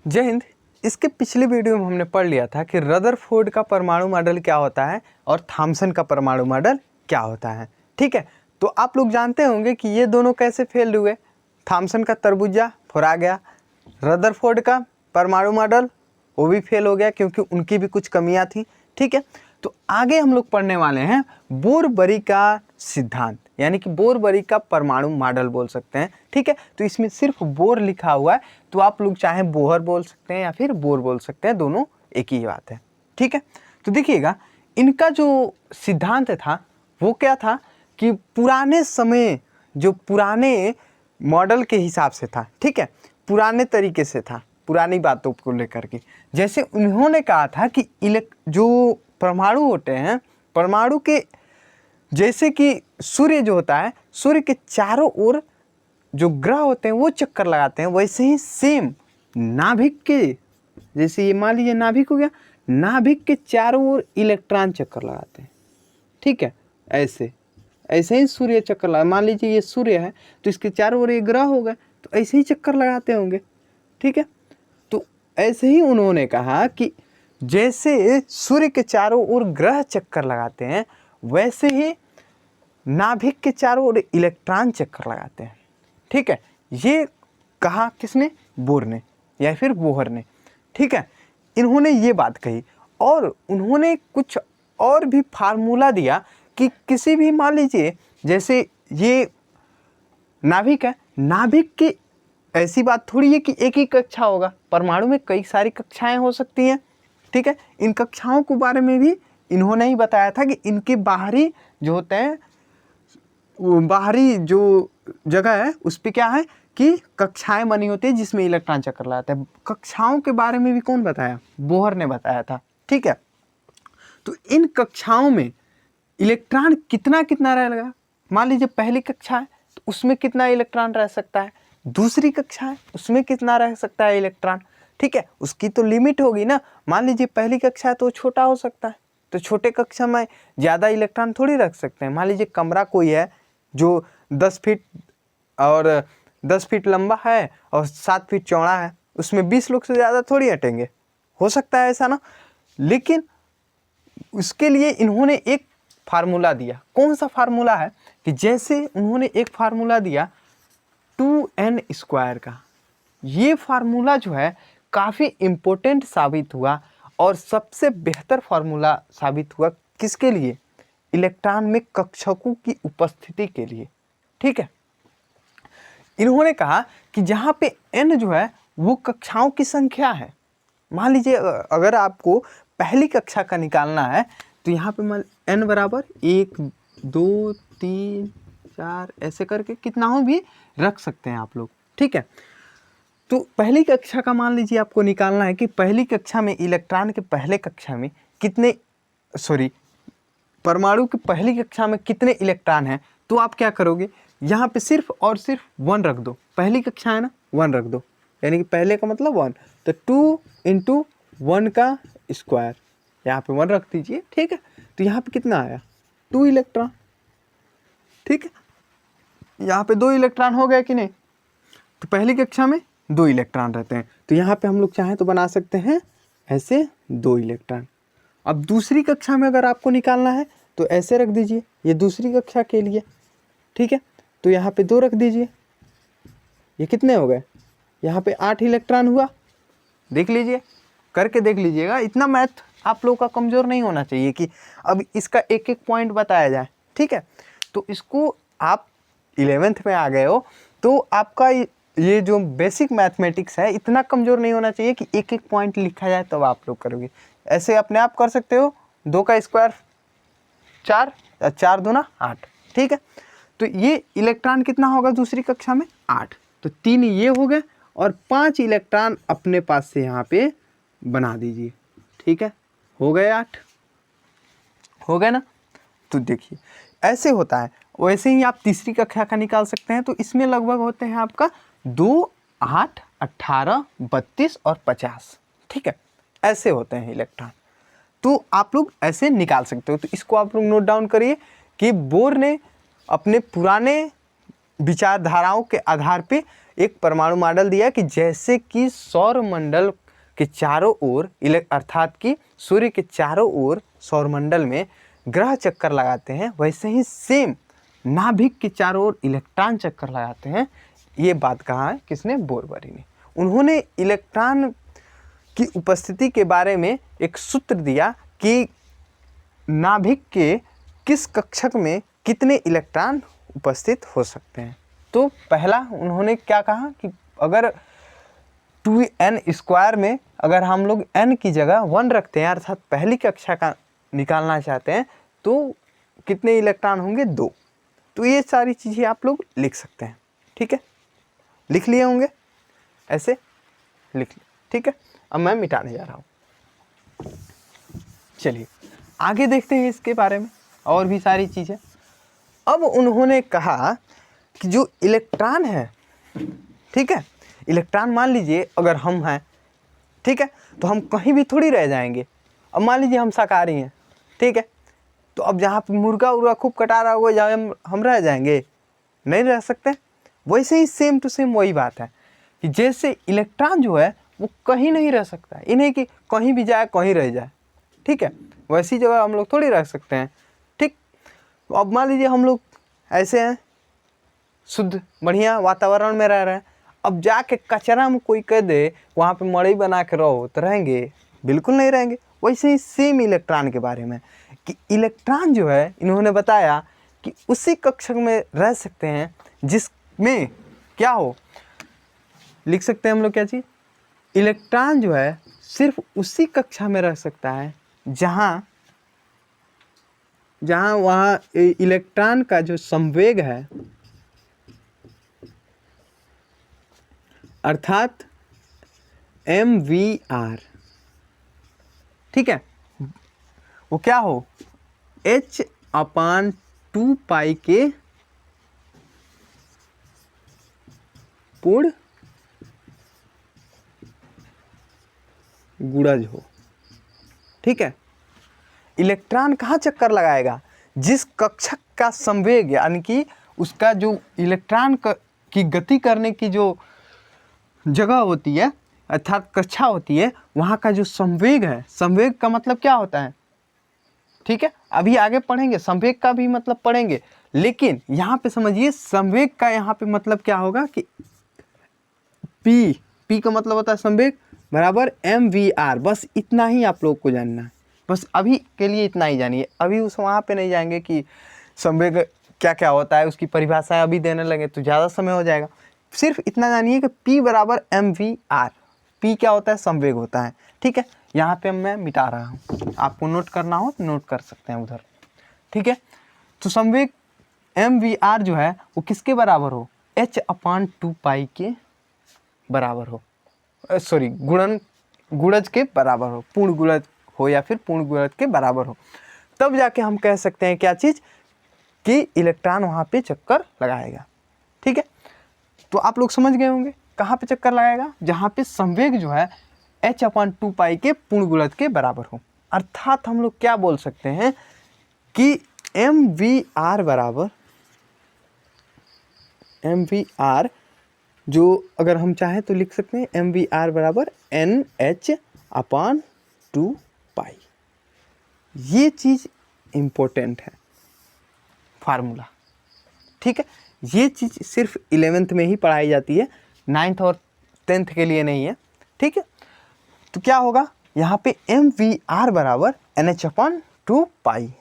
जय हिंद। इसके पिछले वीडियो में हमने पढ़ लिया था कि रदरफोर्ड का परमाणु मॉडल क्या होता है और थॉमसन का परमाणु मॉडल क्या होता है। ठीक है, तो आप लोग जानते होंगे कि ये दोनों कैसे फेल हुए। थॉमसन का तरबूजा फुरा गया, रदरफोर्ड का परमाणु मॉडल वो भी फेल हो गया क्योंकि उनकी भी कुछ कमियां थी। ठीक है, तो आगे हम लोग पढ़ने वाले हैं बोर-बरी का सिद्धांत, यानी कि बोर-बरी का परमाणु मॉडल बोल सकते हैं। ठीक है, तो इसमें सिर्फ बोर लिखा हुआ है, तो आप लोग चाहे बोहर बोल सकते हैं या फिर बोर बोल सकते हैं, दोनों एक ही बात है। ठीक है, तो देखिएगा इनका जो सिद्धांत था वो क्या था कि पुराने समय जो पुराने मॉडल के हिसाब से था, ठीक है, पुराने तरीके से था, पुरानी बातों को लेकर के। जैसे उन्होंने कहा था कि जो परमाणु होते हैं, परमाणु के जैसे कि सूर्य जो होता है, सूर्य के चारों ओर जो ग्रह होते हैं वो चक्कर लगाते हैं, वैसे ही सेम नाभिक के, जैसे ये मान लीजिए नाभिक हो गया, नाभिक के चारों ओर इलेक्ट्रॉन चक्कर लगाते हैं। ठीक है, ऐसे ही सूर्य चक्कर लगा, मान लीजिए ये सूर्य है तो इसके चारों ओर ये ग्रह हो गए, तो ऐसे ही चक्कर लगाते होंगे। ठीक है, तो ऐसे ही उन्होंने कहा कि जैसे सूर्य के चारों ओर ग्रह चक्कर लगाते हैं वैसे ही नाभिक के चारों ओर इलेक्ट्रॉन चक्कर लगाते हैं। ठीक है, ये कहा किसने? बोर ने या फिर बोहर ने। ठीक है, इन्होंने ये बात कही और उन्होंने कुछ और भी फार्मूला दिया कि किसी भी, मान लीजिए जैसे ये नाभिक है, नाभिक की ऐसी बात थोड़ी है कि एक ही कक्षा होगा, परमाणु में कई सारी कक्षाएं हो सकती हैं। ठीक है, इन कक्षाओं के बारे में भी इन्होंने ही बताया था कि इनके बाहरी जो होते हैं, बाहरी जो जगह है उस पर क्या है कि कक्षाएं बनी होती है जिसमें इलेक्ट्रॉन चक्कर लगाते हैं। कक्षाओं के बारे में भी कौन बताया? बोहर ने बताया था। ठीक है, तो इन कक्षाओं में इलेक्ट्रॉन कितना कितना रहेगा, मान लीजिए पहली कक्षा है तो उसमें कितना इलेक्ट्रॉन रह सकता है, दूसरी कक्षा है उसमें कितना रह सकता है इलेक्ट्रॉन। ठीक है, उसकी तो लिमिट होगी ना। मान लीजिए पहली कक्षा है तो छोटा हो सकता है, तो छोटे कक्षा में ज़्यादा इलेक्ट्रॉन थोड़ी रख सकते हैं। मान लीजिए कमरा कोई है जो 10 फीट और 10 फीट लंबा है और 7 फीट चौड़ा है, उसमें 20 लोग से ज़्यादा थोड़ी हटेंगे, हो सकता है ऐसा ना। लेकिन उसके लिए इन्होंने एक फार्मूला दिया। कौन सा फार्मूला है कि जैसे उन्होंने एक फार्मूला दिया 2n² का। ये फार्मूला जो है काफ़ी इम्पोर्टेंट साबित हुआ और सबसे बेहतर फार्मूला साबित हुआ किसके लिए? इलेक्ट्रॉन में कक्षकों की उपस्थिति के लिए। ठीक है, इन्होंने कहा कि जहाँ पे n जो है वो कक्षाओं की संख्या है। मान लीजिए अगर आपको पहली कक्षा का निकालना है तो यहाँ पे मान n बराबर 1 2 3 4 ऐसे करके कितना हो भी रख सकते हैं आप लोग। ठीक है, तो पहली कक्षा का मान लीजिए आपको निकालना है कि पहली कक्षा में इलेक्ट्रॉन के पहले कक्षा में कितने, परमाणु की पहली कक्षा में कितने इलेक्ट्रॉन हैं। तो आप क्या करोगे, यहाँ पे सिर्फ और सिर्फ 1 रख दो। पहली कक्षा है ना, 1 रख दो, यानी कि पहले का मतलब 1, तो 2 × 1 का स्क्वायर, यहाँ पे 1 रख दीजिए। ठीक है, तो यहाँ पे कितना आया? 2 इलेक्ट्रॉन। ठीक है, यहाँ पे 2 इलेक्ट्रॉन हो गए कि नहीं? तो पहली कक्षा में 2 इलेक्ट्रॉन रहते हैं, तो यहाँ पे हम लोग चाहें तो बना सकते हैं ऐसे 2 इलेक्ट्रॉन। अब दूसरी कक्षा में अगर आपको निकालना है तो ऐसे रख दीजिए, ये दूसरी कक्षा के लिए। ठीक है, तो यहाँ पे 2 रख दीजिए, ये कितने हो गए? यहाँ पे 8 इलेक्ट्रॉन हुआ। देख लीजिए, करके देख लीजिएगा। इतना मैथ आप लोगों का कमज़ोर नहीं होना चाहिए कि अब इसका एक एक पॉइंट बताया जाए। ठीक है, तो इसको आप 11th में आ गए हो तो आपका ये जो बेसिक मैथमेटिक्स है इतना कमज़ोर नहीं होना चाहिए कि एक एक पॉइंट लिखा जाए तब आप लोग करोगे। ऐसे अपने आप कर सकते हो। 2 का स्क्वायर 4, 4 दूना 8। ठीक है, तो ये इलेक्ट्रॉन कितना होगा दूसरी कक्षा में? 8। तो 3 ये हो गए और 5 इलेक्ट्रॉन अपने पास से यहाँ पे बना दीजिए। ठीक है, हो गए 8, हो गए ना। तो देखिए ऐसे होता है। वैसे ही आप तीसरी कक्षा का निकाल सकते हैं, तो इसमें लगभग होते हैं आपका 2, 8, 18, 32 और 50। ठीक है, ऐसे होते हैं इलेक्ट्रॉन। तो आप लोग ऐसे निकाल सकते हो। तो इसको आप लोग नोट डाउन करिए कि बोर ने अपने पुराने विचारधाराओं के आधार पे एक परमाणु मॉडल दिया कि जैसे कि सौरमंडल के चारों ओर अर्थात कि सूर्य के चारों ओर सौरमंडल में ग्रह चक्कर लगाते हैं, वैसे ही सेम नाभिक के चारों ओर इलेक्ट्रॉन चक्कर लगाते हैं। ये बात कहा है किसने? बोरबरी ने। उन्होंने इलेक्ट्रॉन की उपस्थिति के बारे में एक सूत्र दिया कि नाभिक के किस कक्षक में कितने इलेक्ट्रॉन उपस्थित हो सकते हैं। तो पहला उन्होंने क्या कहा कि अगर 2n² में अगर हम लोग n की जगह 1 रखते हैं अर्थात पहली कक्षा का निकालना चाहते हैं तो कितने इलेक्ट्रॉन होंगे? 2। तो ये सारी चीज़ें आप लोग लिख सकते हैं। ठीक है, लिख लिए होंगे, ऐसे लिख लिए। ठीक है, अब मैं मिटाने जा रहा हूँ। चलिए आगे देखते हैं इसके बारे में और भी सारी चीज़ें। अब उन्होंने कहा कि जो इलेक्ट्रॉन है, ठीक है, इलेक्ट्रॉन मान लीजिए अगर हम हैं, ठीक है, तो हम कहीं भी थोड़ी रह जाएंगे। अब मान लीजिए हम शाकाहारी हैं, ठीक है, तो अब जहाँ पे मुर्गा उर्गा खूब कटा रहा होगा जहाँ हम रह जाएंगे? नहीं रह सकते। वैसे ही सेम टू सेम वही बात है कि जैसे इलेक्ट्रॉन जो है वो कहीं नहीं रह सकता, इन्हें कि कहीं भी जाए कहीं रह जाए, ठीक है, वैसी जगह हम लोग थोड़ी रह सकते हैं। ठीक, तो अब मान लीजिए हम लोग ऐसे हैं, शुद्ध बढ़िया वातावरण में रह रहे हैं, अब जाके कचरा में कोई कह दे वहाँ पे मड़ई बना के रहो तो रहेंगे? बिल्कुल नहीं रहेंगे। वैसे ही सेम इलेक्ट्रॉन के बारे में कि इलेक्ट्रॉन जो है इन्होंने बताया कि उसी कक्षक में रह सकते हैं जिसमें क्या हो, लिख सकते हैं हम लोग क्या चीज़? इलेक्ट्रॉन जो है सिर्फ उसी कक्षा में रह सकता है जहाँ वहाँ इलेक्ट्रॉन का जो संवेग है अर्थात MVR, ठीक है, वो क्या हो? h/2π के पूर्ण गुणज हो। ठीक है, इलेक्ट्रॉन कहाँ चक्कर लगाएगा? जिस कक्षक का संवेग यानी कि उसका जो इलेक्ट्रॉन की गति करने की जो जगह होती है अर्थात कक्षा होती है, वहाँ का जो संवेग है, संवेग का मतलब क्या होता है? ठीक है, अभी आगे पढ़ेंगे, संवेग का भी मतलब पढ़ेंगे, लेकिन यहाँ पे समझिए संवेग का यहाँ पे मतलब क्या होगा कि P का मतलब होता है संवेग बराबर MVR। बस इतना ही आप लोग को जानना है, बस अभी के लिए इतना ही जानिए। अभी उस वहाँ पे नहीं जाएंगे कि संवेग क्या क्या होता है, उसकी परिभाषाएं अभी देने लगे तो ज़्यादा समय हो जाएगा। सिर्फ इतना जानिए कि P बराबर MVR। P क्या होता है? संवेग होता है। ठीक है, यहाँ पे मैं मिटा रहा हूँ, आपको नोट करना हो तो नोट कर सकते हैं उधर। ठीक है, तो संवेग MVR जो है वो किसके बराबर हो? h/2π के बराबर हो, सॉरी गुणज के बराबर हो, पूर्ण गुणज हो या फिर पूर्ण गुणज के बराबर हो। तब जाके हम कह सकते हैं क्या चीज़ कि इलेक्ट्रॉन वहाँ पे चक्कर लगाएगा। ठीक है, तो आप लोग समझ गए होंगे कहाँ पे चक्कर लगाएगा? जहाँ पे संवेग जो है h/2π के पूर्ण गुणज के बराबर हो। अर्थात हम लोग क्या बोल सकते हैं कि MVR बराबर MVR जो अगर हम चाहें तो लिख सकते हैं MVR बराबर NH/2π। ये चीज़ इम्पोर्टेंट है फार्मूला। ठीक है, ये चीज़ सिर्फ 11th में ही पढ़ाई जाती है, 9th और 10th के लिए नहीं है। ठीक है, तो क्या होगा यहाँ पे MVR बराबर NH/2π,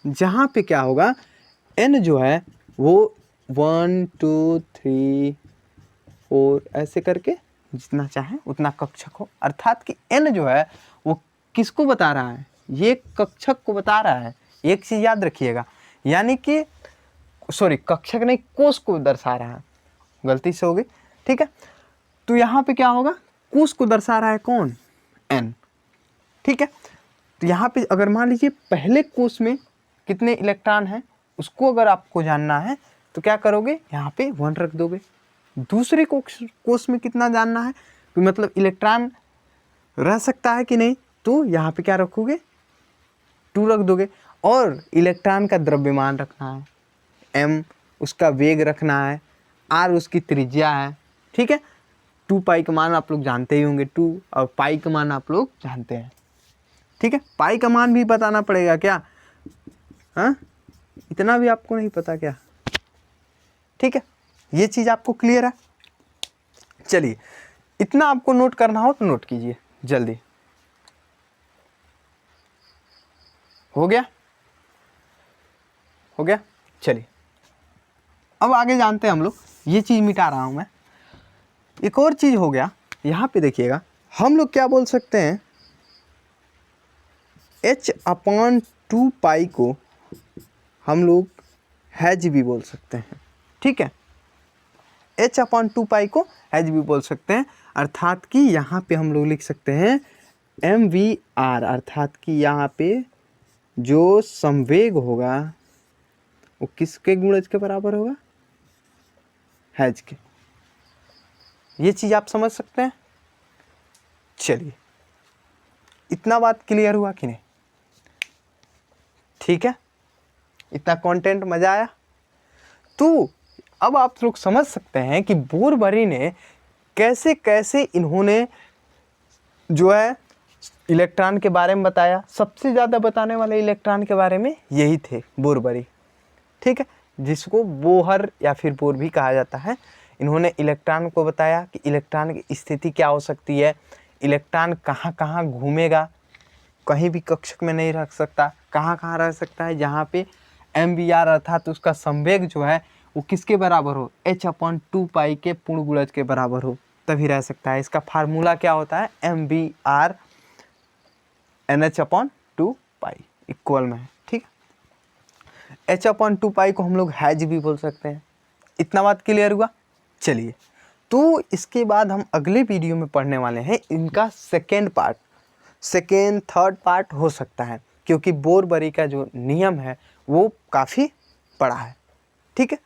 जहाँ पे क्या होगा N जो है वो 1 2 3 4 ऐसे करके जितना चाहे उतना कक्षक हो। अर्थात कि N जो है वो किसको बता रहा है? ये कक्षक को बता रहा है। एक चीज़ याद रखिएगा, यानी कि सॉरी कक्षक नहीं, कोष को दर्शा रहा है, गलती से हो गई। ठीक है, तो यहाँ पे क्या होगा? कोष को दर्शा रहा है कौन? N। ठीक है, तो यहाँ पे अगर मान लीजिए पहले कोष में कितने इलेक्ट्रॉन हैं उसको अगर आपको जानना है तो क्या करोगे? यहाँ पे 1 रख दोगे। दूसरे कोष में कितना जानना है तो मतलब इलेक्ट्रॉन रह सकता है कि नहीं, तो यहाँ पे क्या रखोगे? 2 रख दोगे। और इलेक्ट्रॉन का द्रव्यमान रखना है, m, उसका वेग रखना है, r उसकी त्रिज्या है, ठीक है। 2 पाई का मान आप लोग जानते ही होंगे, 2 और पाई का मान आप लोग जानते हैं, ठीक है। पाई का मान भी बताना पड़ेगा क्या? हाँ, इतना भी आपको नहीं पता क्या? ठीक है, ये चीज़ आपको क्लियर है। चलिए, इतना आपको नोट करना हो तो नोट कीजिए जल्दी। हो गया? हो गया? चलिए, अब आगे जानते हैं हम लोग। ये चीज़ मिटा रहा हूँ मैं। एक और चीज़ हो गया, यहाँ पे देखिएगा, हम लोग क्या बोल सकते हैं, h/2 पाई को हम लोग हैज भी बोल सकते हैं, ठीक है। h/2 पाई को हैज भी बोल सकते हैं, अर्थात कि यहाँ पे हम लोग लिख सकते हैं mvr, अर्थात कि यहाँ पे जो संवेग होगा वो किसके गुणज के बराबर होगा? हैज के। ये चीज़ आप समझ सकते हैं। चलिए, इतना बात क्लियर हुआ कि नहीं? ठीक है, इतना कंटेंट मजा आया? तो अब आप लोग समझ सकते हैं कि बोरबरी ने कैसे कैसे इन्होंने जो है इलेक्ट्रॉन के बारे में बताया। सबसे ज़्यादा बताने वाले इलेक्ट्रॉन के बारे में यही थे, बोरबरी, ठीक है, जिसको बोहर या फिर बोर भी कहा जाता है। इन्होंने इलेक्ट्रॉन को बताया कि इलेक्ट्रॉन की स्थिति क्या हो सकती है, इलेक्ट्रॉन कहाँ कहाँ घूमेगा, कहीं भी कक्षक में नहीं रख सकता, कहाँ कहाँ रह सकता है, जहाँ पे mvr अर्थात उसका संवेग जो है वो किसके बराबर हो, h/2 पाई के पूर्ण गुणज के बराबर हो, तभी रह सकता है। इसका फार्मूला क्या होता है, mvr nh/2 पाई इक्वल में है, ठीक है। h/2 पाई को हम लोग हैज भी बोल सकते हैं। इतना बात क्लियर हुआ? चलिए, तो इसके बाद हम अगले वीडियो में पढ़ने वाले हैं इनका second part, second third part हो सकता है, क्योंकि बोरबरी का जो नियम है वो काफ़ी बड़ा है, ठीक है।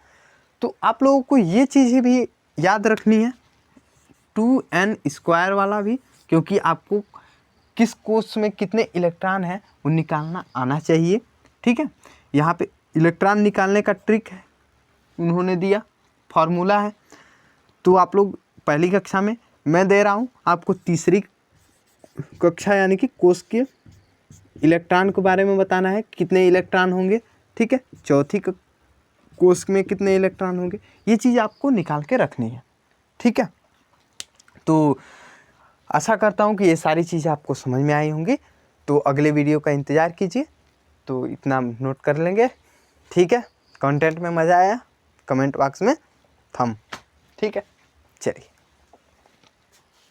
तो आप लोगों को ये चीज़ें भी याद रखनी है, 2n² वाला भी, क्योंकि आपको किस कोष में कितने इलेक्ट्रॉन हैं वो निकालना आना चाहिए, ठीक है। यहाँ पे इलेक्ट्रॉन निकालने का ट्रिक है, उन्होंने दिया, फार्मूला है। तो आप लोग पहली कक्षा में, मैं दे रहा हूँ आपको तीसरी कक्षा यानी कि कोष के इलेक्ट्रॉन के बारे में बताना है, कितने इलेक्ट्रॉन होंगे, ठीक है। चौथी कोष में कितने इलेक्ट्रॉन होंगे, ये चीज़ आपको निकाल के रखनी है, ठीक है। तो आशा करता हूँ कि ये सारी चीज़ें आपको समझ में आई होंगी। तो अगले वीडियो का इंतज़ार कीजिए। तो इतना नोट कर लेंगे, ठीक है। कंटेंट में मज़ा आया, कमेंट बॉक्स में थम, ठीक है। चलिए।